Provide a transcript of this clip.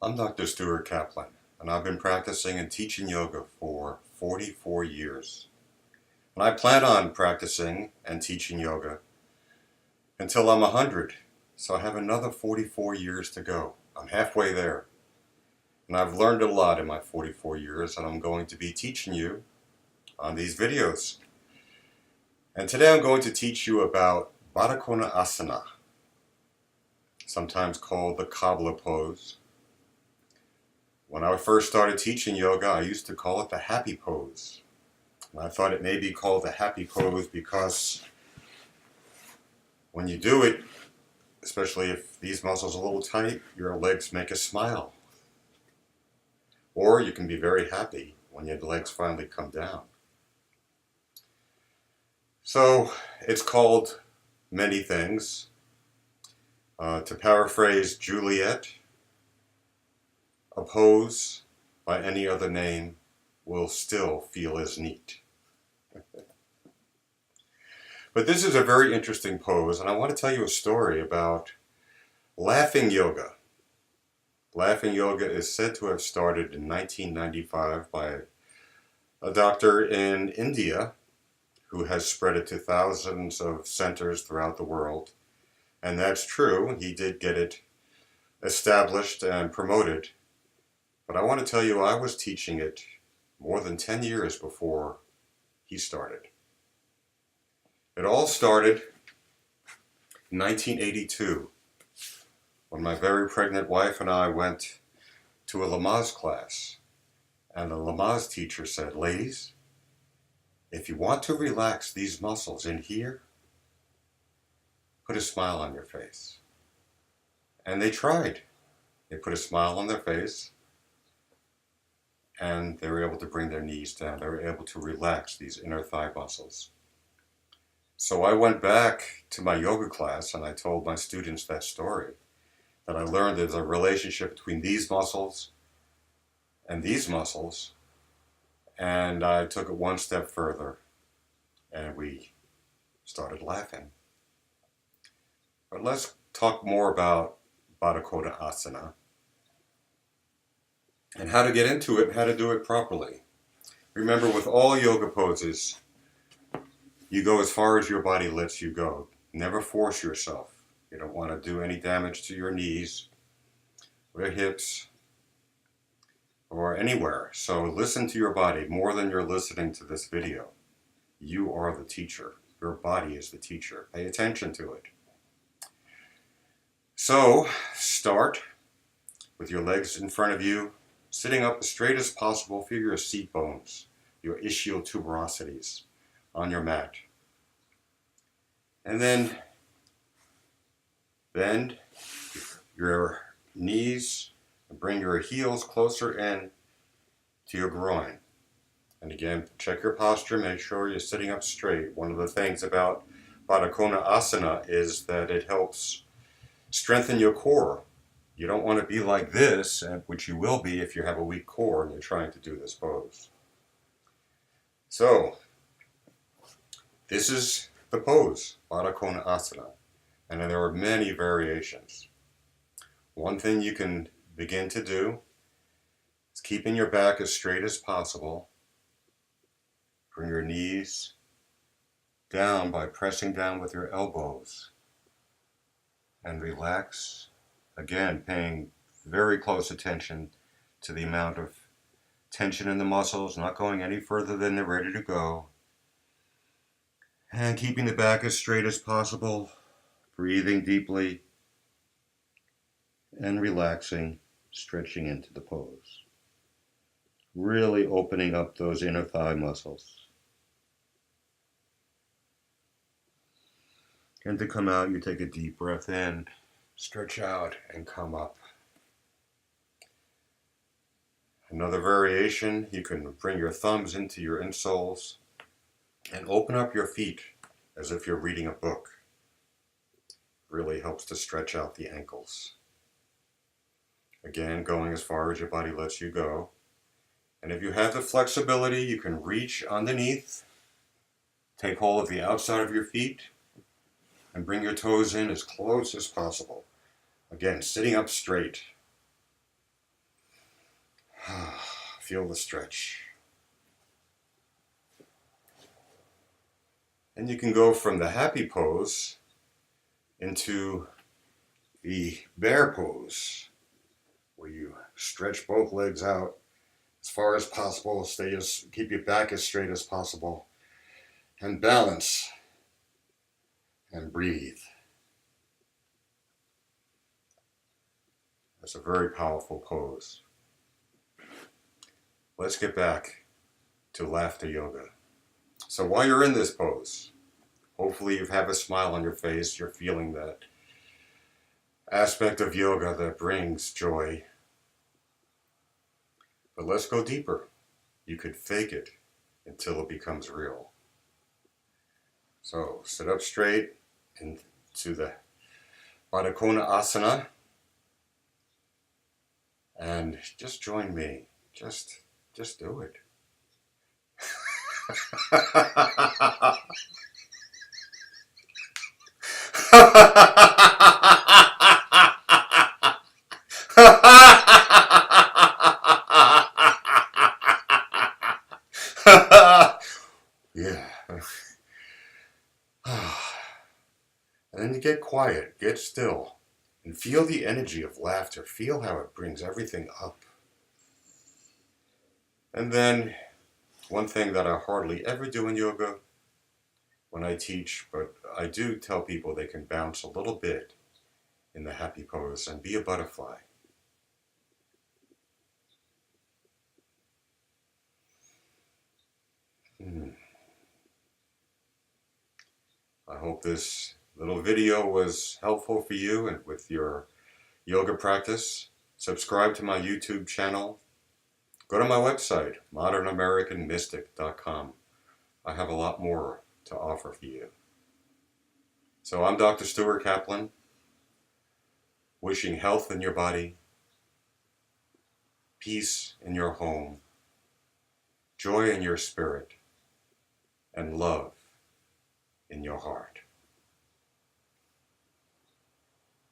I'm Dr. Stuart Kaplan, and I've been practicing and teaching yoga for 44 years. And I plan on practicing and teaching yoga until I'm 100, so I have another 44 years to go. I'm halfway there. And I've learned a lot in my 44 years, and I'm going to be teaching you on these videos. And today I'm going to teach you about Baddha Konasana, sometimes called the cobbler pose. When I first started teaching yoga, I used to call it the happy pose. And I thought it may be called the happy pose because when you do it, especially if these muscles are a little tight, your legs make a smile. Or you can be very happy when your legs finally come down. So it's called many things. To paraphrase Juliet, a pose by any other name will still feel as neat. But this is a very interesting pose, and I want to tell you a story about laughing yoga. Laughing yoga is said to have started in 1995 by a doctor in India who has spread it to thousands of centers throughout the world. And that's true, he did get it established and promoted. But I want to tell you, I was teaching it more than 10 years before he started. It all started in 1982 when my very pregnant wife and I went to a Lamaze class. And the Lamaze teacher said, "Ladies, if you want to relax these muscles in here, put a smile on your face." And they tried. They put a smile on their face, and they were able to bring their knees down. They were able to relax these inner thigh muscles. So I went back to my yoga class and I told my students that story, that I learned there's a relationship between these muscles and these muscles, and I took it one step further and we started laughing. But let's talk more about Baddha Konasana and how to get into it and how to do it properly. Remember, with all yoga poses, you go as far as your body lets you go. Never force yourself. You don't want to do any damage to your knees or hips or anywhere. So listen to your body more than you're listening to this video. You are the teacher. Your body is the teacher. Pay attention to it. So start with your legs in front of you, sitting up as straight as possible. Feel your seat bones, your ischial tuberosities on your mat. And then bend your knees and bring your heels closer in to your groin. And again, check your posture, make sure you're sitting up straight. One of the things about Baddha Konasana is that it helps strengthen your core. You don't want to be like this, which you will be if you have a weak core and you're trying to do this pose. So, this is the pose, Baddha Konasana, and there are many variations. One thing you can begin to do is keeping your back as straight as possible. Bring your knees down by pressing down with your elbows and relax. Again, paying very close attention to the amount of tension in the muscles, not going any further than they're ready to go. And keeping the back as straight as possible, breathing deeply, and relaxing, stretching into the pose. Really opening up those inner thigh muscles. And to come out, you take a deep breath in, stretch out, and come up. Another variation, you can bring your thumbs into your insoles and open up your feet as if you're reading a book. Really helps to stretch out the ankles. Again, going as far as your body lets you go. And if you have the flexibility, you can reach underneath, take hold of the outside of your feet, and bring your toes in as close as possible. Again, sitting up straight. Feel the stretch. And you can go from the happy pose into the bear pose, where you stretch both legs out as far as possible, keep your back as straight as possible, and balance and breathe. That's a very powerful pose. Let's get back to laughter yoga. So while you're in this pose, hopefully you have a smile on your face. You're feeling that aspect of yoga that brings joy. But let's go deeper. You could fake it until it becomes real. So sit up straight into the Baddha Konasana and just join me. Just do it. Yeah. And then you get quiet, get still, and feel the energy of laughter. Feel how it brings everything up. And then, one thing that I hardly ever do in yoga when I teach, but I do tell people they can bounce a little bit in the happy pose and be a butterfly. I hope this little video was helpful for you and with your yoga practice. Subscribe to my YouTube channel. Go to my website, modernamericanmystic.com. I have a lot more to offer for you. So I'm Dr. Stuart Kaplan, wishing health in your body, peace in your home, joy in your spirit, and love in your heart.